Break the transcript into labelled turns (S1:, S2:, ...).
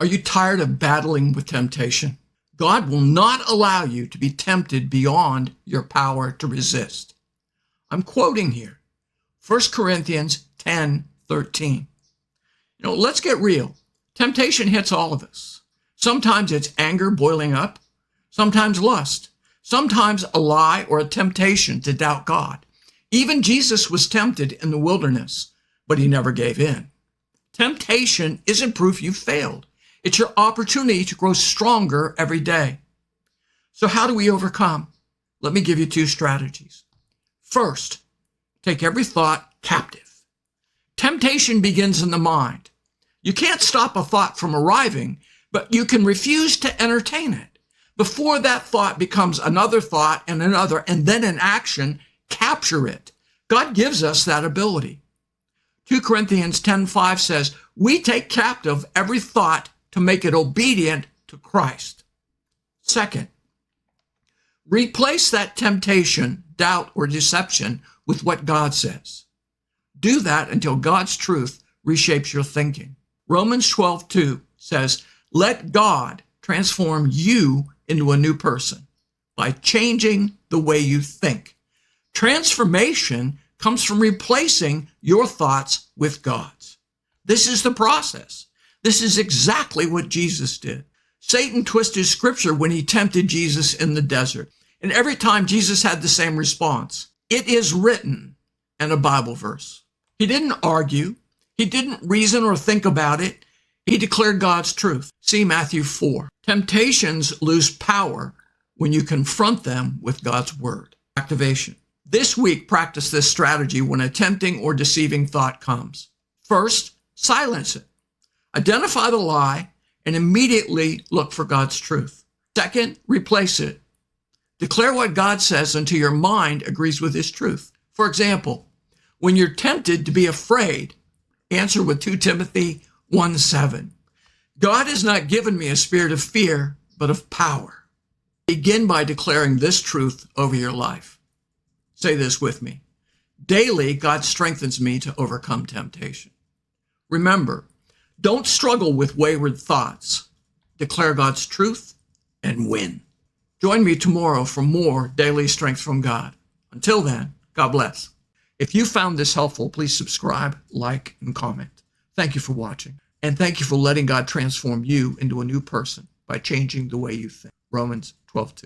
S1: Are you tired of battling with temptation? God will not allow you to be tempted beyond your power to resist. I'm quoting here, 1 Corinthians 10:13. Let's get real. Temptation hits all of us. Sometimes it's anger boiling up, sometimes lust, sometimes a lie or a temptation to doubt God. Even Jesus was tempted in the wilderness, but he never gave in. Temptation isn't proof you failed. It's your opportunity to grow stronger every day. So how do we overcome? Let me give you 2 strategies. First, take every thought captive. Temptation begins in the mind. You can't stop a thought from arriving, but you can refuse to entertain it. Before that thought becomes another thought and another, and then an action, capture it. God gives us that ability. 2 Corinthians 10:5 says, we take captive every thought to make it obedient to Christ. Second, replace that temptation, doubt, or deception with what God says. Do that until God's truth reshapes your thinking. Romans 12:2 says, let God transform you into a new person by changing the way you think. Transformation comes from replacing your thoughts with God's. This is the process. This is exactly what Jesus did. Satan twisted scripture when he tempted Jesus in the desert. And every time Jesus had the same response, it is written, and a Bible verse. He didn't argue. He didn't reason or think about it. He declared God's truth. See Matthew 4. Temptations lose power when you confront them with God's word. Activation. This week, practice this strategy when a tempting or deceiving thought comes. First, silence it. Identify the lie and immediately look for God's truth. Second, replace it. Declare what God says until your mind agrees with his truth. For example, when you're tempted to be afraid, answer with 2 Timothy 1:7. God has not given me a spirit of fear, but of power. Begin by declaring this truth over your life. Say this with me. Daily, God strengthens me to overcome temptation. Remember, don't struggle with wayward thoughts. Declare God's truth and win. Join me tomorrow for more daily strength from God. Until then, God bless. If you found this helpful, please subscribe, like, and comment. Thank you for watching. And thank you for letting God transform you into a new person by changing the way you think. Romans 12:2.